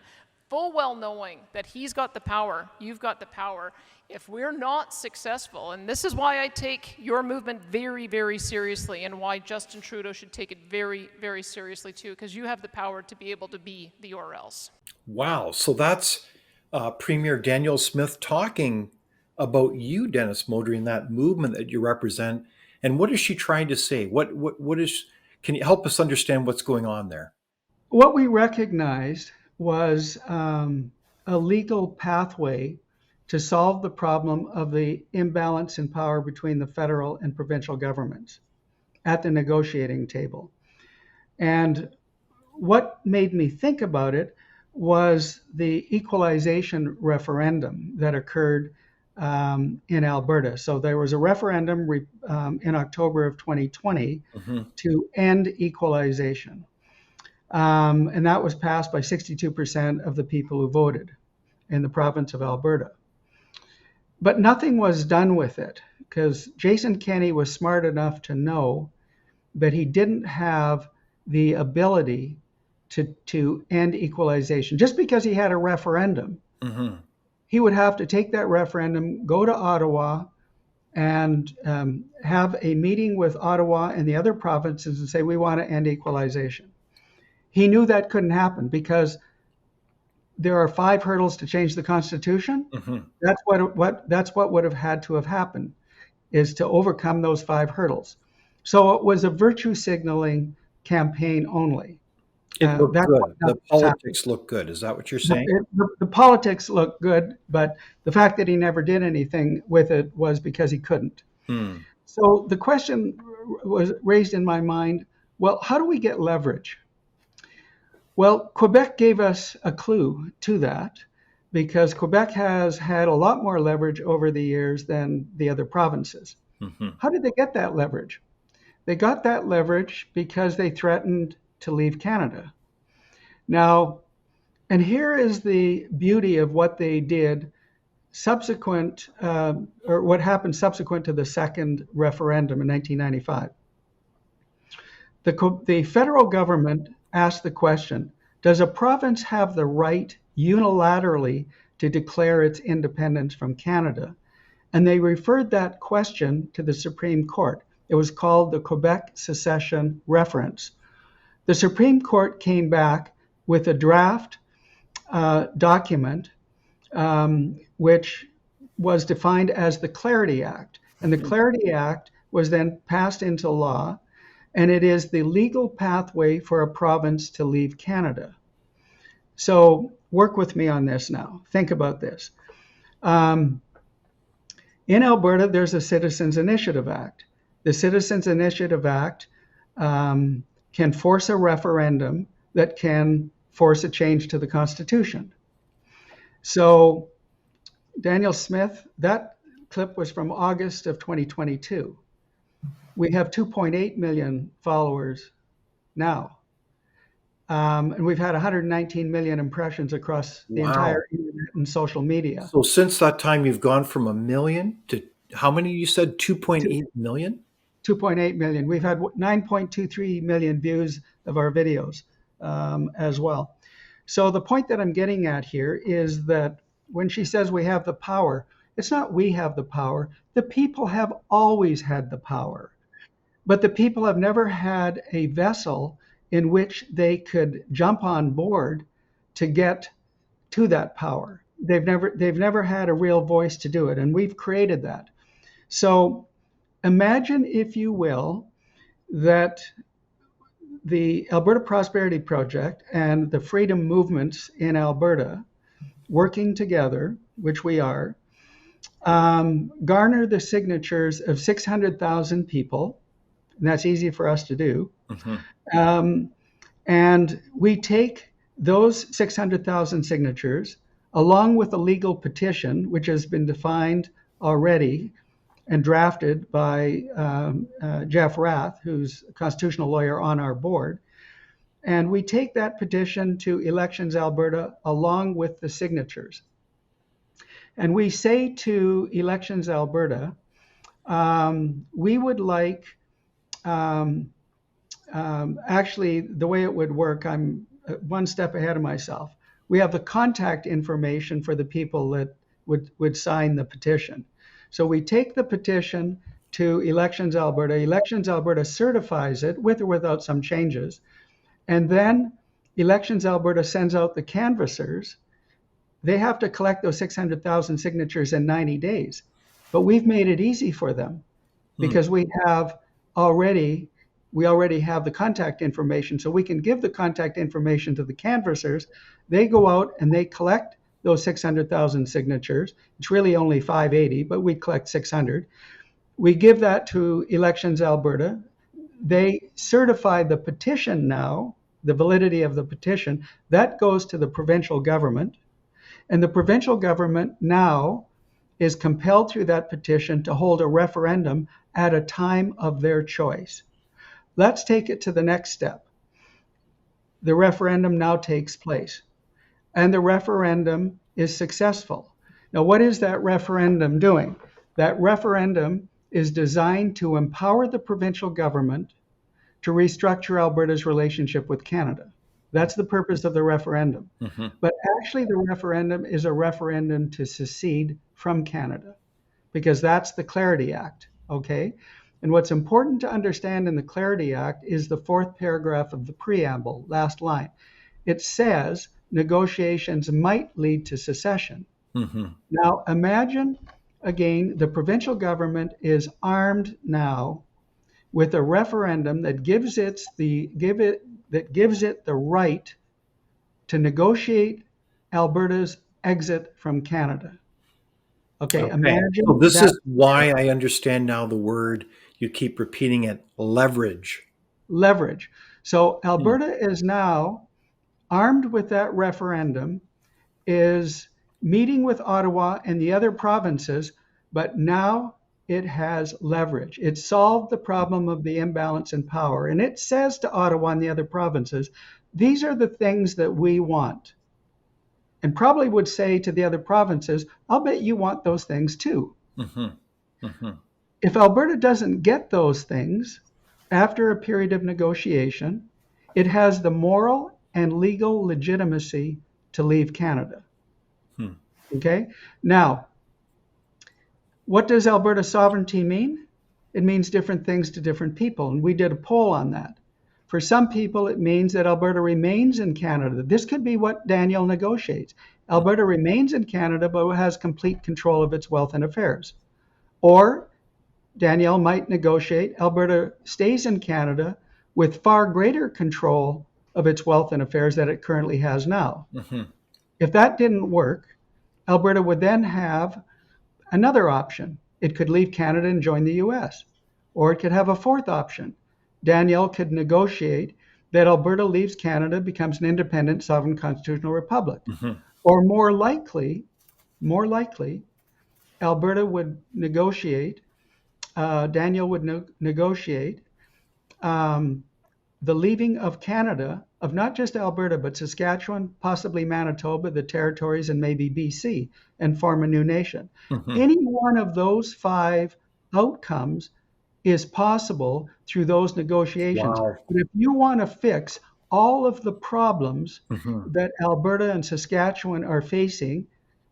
full well knowing that he's got the power, you've got the power. If we're not successful, and this is why I take your movement very, very seriously, and why Justin Trudeau should take it very, very seriously too, because you have the power to be able to be the or else. Wow, so that's Premier Danielle Smith talking about you, Dennis Modry, and that movement that you represent. And what is she trying to say? What is? Can you help us understand what's going on there? What we recognized was a legal pathway to solve the problem of the imbalance in power between the federal and provincial governments at the negotiating table. And what made me think about it was the equalization referendum that occurred in Alberta. So there was a referendum in October of 2020 Hmm. to end equalization. And that was passed by 62% of the people who voted in the province of Alberta. But nothing was done with it because Jason Kenney was smart enough to know that he didn't have the ability to end equalization. Just because he had a referendum, Hmm. he would have to take that referendum, go to Ottawa, and have a meeting with Ottawa and the other provinces and say, we want to end equalization. He knew that couldn't happen because there are 5 hurdles to change the Constitution. Hmm. That's what would have had to have happened, is to overcome those 5 hurdles. So it was a virtue signaling campaign only. It looked That's what good. The nothing's happened. politics look good. Is that what you're saying? The politics looked good, but the fact that he never did anything with it was because he couldn't. Hmm. So the question was raised in my mind, well, how do we get leverage? Well, Quebec gave us a clue to that because Quebec has had a lot more leverage over the years than the other provinces. Hmm. How did they get that leverage? They got that leverage because they threatened to leave Canada. Now, and here is the beauty of what they did subsequent, or what happened subsequent to the second referendum in 1995. The federal government asked the question, does a province have the right unilaterally to declare its independence from Canada? And they referred that question to the Supreme Court. It was called the Quebec Secession Reference. The Supreme Court came back with a draft document, which was defined as the Clarity Act. And the Clarity Act was then passed into law, and it is the legal pathway for a province to leave Canada. So work with me on this now. Think about this. In Alberta, there's a Citizens Initiative Act. The Citizens Initiative Act can force a referendum that can force a change to the Constitution. So, Daniel Smith, that clip was from August of 2022. We have 2.8 million followers now. And we've had 119 million impressions across the Wow. entire internet and social media. So since that time, you've gone from a million to how many you said? Two- 2.8 million? 2.8 million. We've had 9.23 million views of our videos as well. So the point that I'm getting at here is that when she says we have the power, it's not we have the power. The people have always had the power. But the people have never had a vessel in which they could jump on board to get to that power. They've never had a real voice to do it, and we've created that. So imagine, if you will, that the Alberta Prosperity Project and the freedom movements in Alberta working together, which we are, garner the signatures of 600,000 people, and that's easy for us to do. Hmm. And we take those 600,000 signatures along with a legal petition, which has been defined already and drafted by Jeff Rath, who's a constitutional lawyer on our board. And we take that petition to Elections Alberta along with the signatures. And we say to Elections Alberta, we would like, actually, the way it would work, I'm one step ahead of myself. We have the contact information for the people that would sign the petition. So we take the petition to Elections Alberta. Elections Alberta certifies it with or without some changes. And then Elections Alberta sends out the canvassers. They have to collect those 600,000 signatures in 90 days. But we've made it easy for them because we already have the contact information. So we can give the contact information to the canvassers. They go out and they collect those 600,000 signatures. It's really only 580, but we collect 600. We give that to Elections Alberta. They certify the petition now, the validity of the petition. That goes to the provincial government. And the provincial government now is compelled through that petition to hold a referendum at a time of their choice. Let's take it to the next step. The referendum now takes place, and the referendum is successful. Now, what is that referendum doing? That referendum is designed to empower the provincial government to restructure Alberta's relationship with Canada. That's the purpose of the referendum. Hmm. But actually, the referendum is a referendum to secede from Canada because that's the Clarity Act, okay? And what's important to understand in the Clarity Act is the fourth paragraph of the preamble, last line. It says negotiations might lead to secession. Hmm. Now, imagine, again, the provincial government is armed now with a referendum that gives it the right to negotiate Alberta's exit from Canada. Okay, Okay. So imagine this that is why I understand now the word, you keep repeating it, leverage. leverage. So Hmm. Alberta is now armed with that referendum, is meeting with Ottawa and the other provinces, but now it has leverage. It solved the problem of the imbalance in power. And it says to Ottawa and the other provinces, these are the things that we want. And probably would say to the other provinces, I'll bet you want those things too. Hmm. Hmm. If Alberta doesn't get those things after a period of negotiation, it has the moral and legal legitimacy to leave Canada. Hmm. Okay? Now, what does Alberta sovereignty mean? It means different things to different people, and we did a poll on that. For some people, it means that Alberta remains in Canada. This could be what Daniel negotiates. Alberta remains in Canada, but has complete control of its wealth and affairs. Or Danielle might negotiate Alberta stays in Canada with far greater control of its wealth and affairs than it currently has now. Hmm. If that didn't work, Alberta would then have another option. It could leave Canada and join the US. Or it could have a fourth option. Danielle could negotiate that Alberta leaves Canada, becomes an independent sovereign constitutional republic. Hmm. Or more likely, Alberta would negotiate, Daniel would negotiate um, the leaving of Canada, of not just Alberta, but Saskatchewan, possibly Manitoba, the territories, and maybe BC, and form a new nation. Hmm. Any one of those five outcomes is possible through those negotiations. Wow. But if you want to fix all of the problems Hmm. that Alberta and Saskatchewan are facing,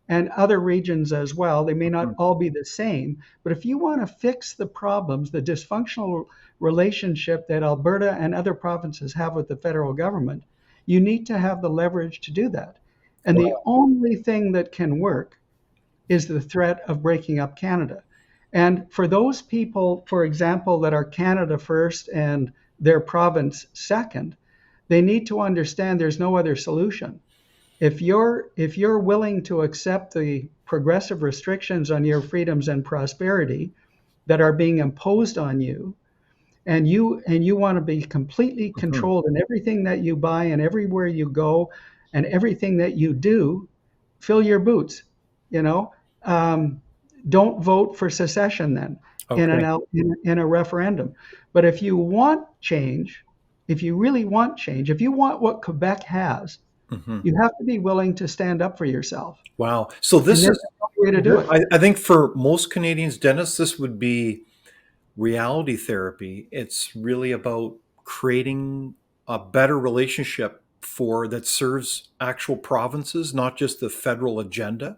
and other regions as well, they may not all be the same, but if you want to fix the problems, the dysfunctional relationship that Alberta and other provinces have with the federal government, you need to have the leverage to do that. And the Wow. only thing that can work is the threat of breaking up Canada. And for those people, for example, that are Canada first and their province second, they need to understand there's no other solution. If you're willing to accept the progressive restrictions on your freedoms and prosperity that are being imposed on you, and you want to be completely Hmm. controlled in everything that you buy and everywhere you go and everything that you do, fill your boots. You know, um, don't vote for secession then in Okay. in a referendum. But if you want change, if you really want change, if you want what Quebec has, Hmm. you have to be willing to stand up for yourself. Wow. So And this there's is, no way to do it. I think for most Canadians, Dennis, this would be reality therapy. It's really about creating a better relationship for that serves actual provinces, not just the federal agenda,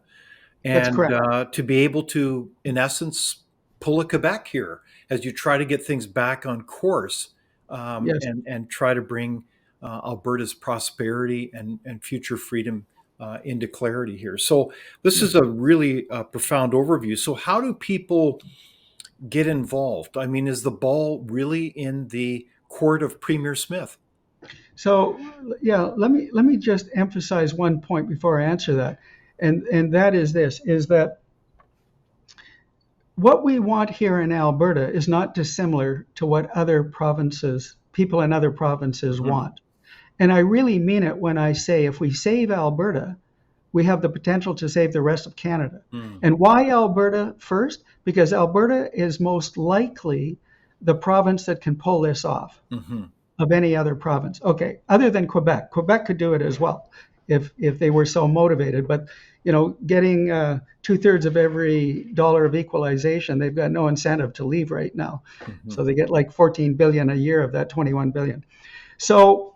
That's and correct. to be able to, in essence, pull a Quebec here as you try to get things back on course, Yes. and try to bring Alberta's prosperity and future freedom into clarity here. So this is Yes. a really profound overview. So how do people get involved? I mean, is the ball really in the court of Premier Smith? So, yeah, let me just emphasize one point before I answer that, and that is this: is that what we want here in Alberta is not dissimilar to what other provinces, people in other provinces Mhm. want. And I really mean it when I say if we save Alberta, we have the potential to save the rest of Canada. Mm. And why Alberta first? Because Alberta is most likely the province that can pull this off Mhm. of any other province. Okay, other than Quebec. Quebec could do it as well if they were so motivated. But getting 2/3 of every dollar of equalization, they've got no incentive to leave right now. Mhm. So they get like 14 billion a year of that 21 billion. So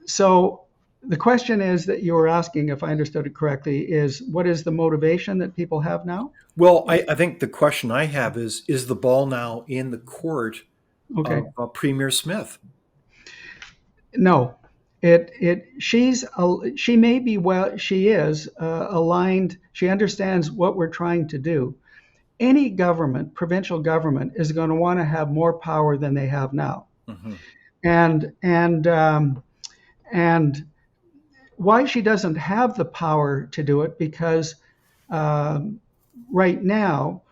so the question is that you were asking, if I understood it correctly, is what is the motivation that people have now? Well, I think the question I have is the ball now in the court Okay. of Premier Smith? No, she may be, well, she is aligned. She understands what we're trying to do. Any government, provincial government, is going to want to have more power than they have now. Mhm. And why she doesn't have the power to do it, because um, right now,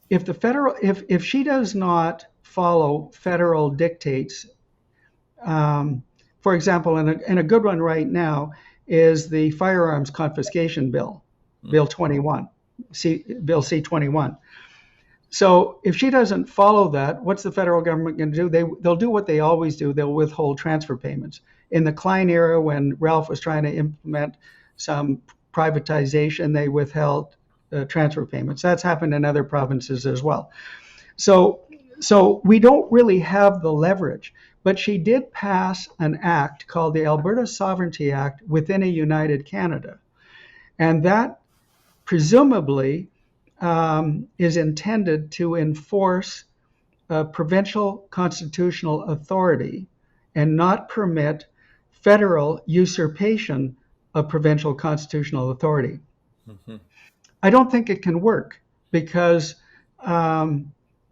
if she does not follow federal dictates, um, for example, and a good one right now is the firearms confiscation bill, Bill 21, Bill C-21. So if she doesn't follow that, what's the federal government going to do? They'll do what they always do. They'll withhold transfer payments. In the Klein era, when Ralph was trying to implement some privatization, they withheld transfer payments. That's happened in other provinces as well. So, so we don't really have the leverage. But she did pass an act called the Alberta Sovereignty Act within a united Canada. And that presumably is intended to enforce provincial constitutional authority and not permit federal usurpation of provincial constitutional authority. Mm-hmm. I don't think it can work because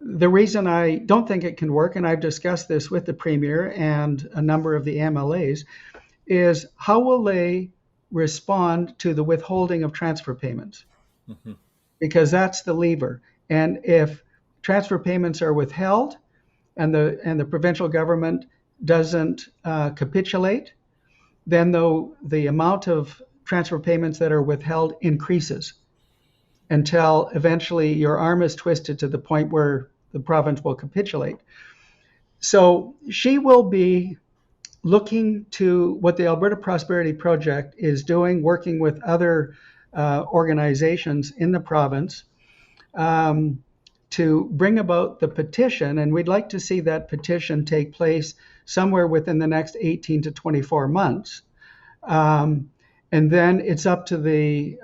the reason I don't think it can work, and I've discussed this with the Premier and a number of the MLAs, is how will they respond to the withholding of transfer payments? Mm-hmm. Because that's the lever. And if transfer payments are withheld and the provincial government doesn't capitulate, then the amount of transfer payments that are withheld increases until eventually your arm is twisted to the point where the province will capitulate. So she will be looking to what the Alberta Prosperity Project is doing, working with other organizations in the province to bring about the petition. And we'd like to see that petition take place somewhere within the next 18 to 24 months. And then it's up to the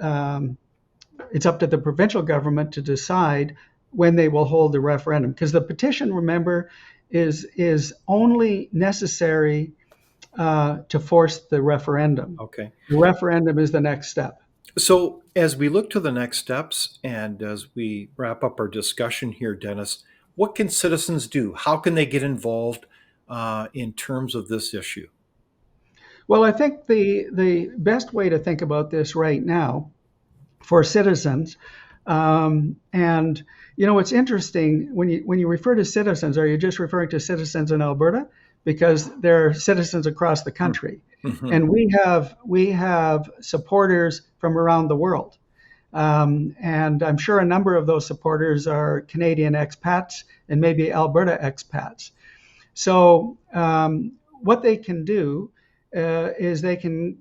provincial government to decide when they will hold the referendum. Because the petition, remember, is only necessary to force the referendum. Okay. The referendum is the next step. So, as we look to the next steps and as we wrap up our discussion here, Dennis, what can citizens do? How can they get involved in terms of this issue? Well, I think the best way to think about this right now for citizens, and it's interesting when you refer to citizens, are you just referring to citizens in Alberta? Because there are citizens across the country. Mm-hmm. And we have supporters from around the world. And I'm sure a number of those supporters are Canadian expats and maybe Alberta expats. So what they can do is they can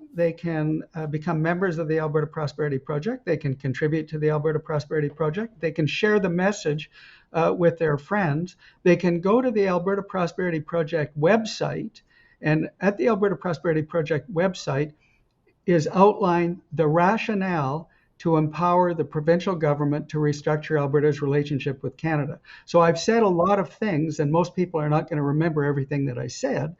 become members of the Alberta Prosperity Project. They can contribute to the Alberta Prosperity Project. They can share the message with their friends. They can go to the Alberta Prosperity Project website, and at the Alberta Prosperity Project website is outlined the rationale to empower the provincial government to restructure Alberta's relationship with Canada. So I've said a lot of things, and most people are not going to remember everything that I said.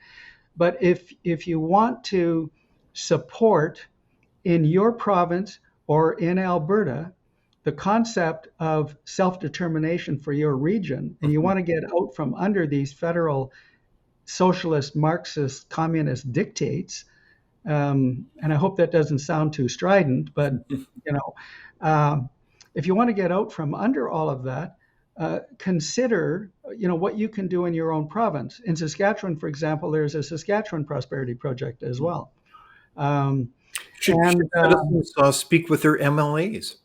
But if you want to support in your province or in Alberta the concept of self-determination for your region, and you want to get out from under these federal socialist, Marxist, communist dictates, and I hope that doesn't sound too strident, but if you want to get out from under all of that, consider what you can do in your own province. In Saskatchewan, for example, there's a Saskatchewan Prosperity Project as well. Should citizens speak with their MLAs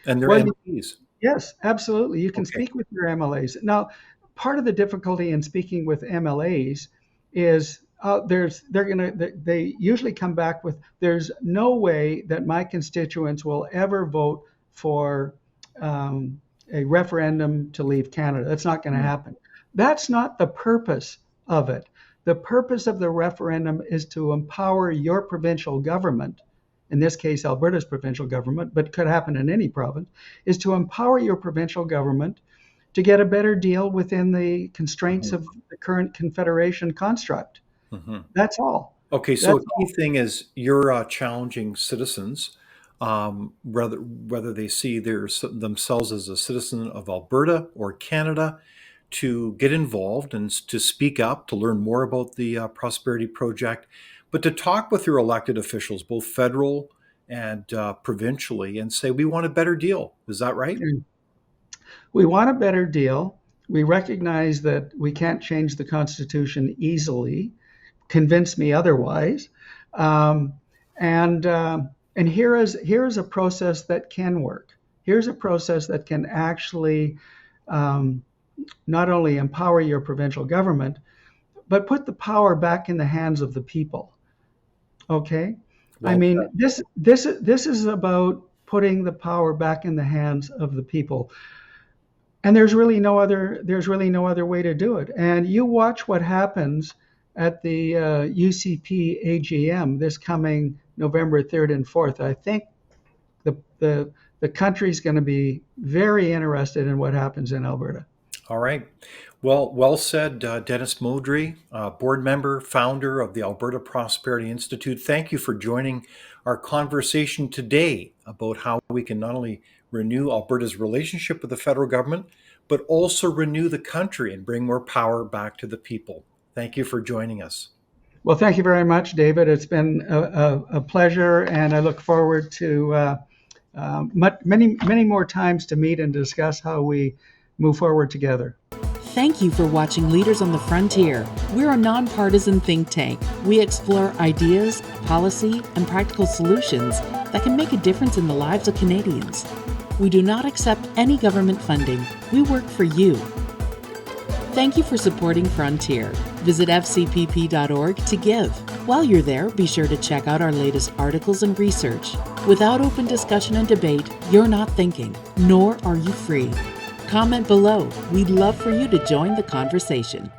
and their MPs? Yes, absolutely. You can speak with your MLAs. Now, part of the difficulty in speaking with MLAs is they usually come back with, there's no way that my constituents will ever vote for a referendum to leave Canada. That's not going to happen. That's not the purpose of it. The purpose of the referendum is to empower your provincial government, in this case, Alberta's provincial government, but could happen in any province, is to empower your provincial government to get a better deal within the constraints of the current Confederation construct. Mm-hmm. That's all. Okay, so a key thing is you're challenging citizens, whether they see themselves as a citizen of Alberta or Canada, to get involved and to speak up, to learn more about the Prosperity Project, but to talk with your elected officials, both federal and provincially, and say, we want a better deal. Is that right? We want a better deal. We recognize that we can't change the Constitution easily. Convince me otherwise. Um, and here is a process that can work. Here's a process that can actually not only empower your provincial government, but put the power back in the hands of the people. Okay, I Well mean said. this is about putting the power back in the hands of the people, and there's really no other way to do it. And you watch what happens at the UCP AGM this coming November 3rd and 4th. I think the the the country's going to be very interested in what happens in Alberta. All right. Well said, Dennis Modry, board member, founder of the Alberta Prosperity Institute. Thank you for joining our conversation today about how we can not only renew Alberta's relationship with the federal government, but also renew the country and bring more power back to the people. Thank you for joining us. Well, thank you very much, David. It's been a pleasure, and I look forward to many more times to meet and discuss how we move forward together. Thank you for watching Leaders on the Frontier. We're a nonpartisan think tank. We explore ideas, policy, and practical solutions that can make a difference in the lives of Canadians. We do not accept any government funding. We work for you. Thank you for supporting Frontier. Visit fcpp.org to give. While you're there, be sure to check out our latest articles and research. Without open discussion and debate, you're not thinking, nor are you free. Comment below. We'd love for you to join the conversation.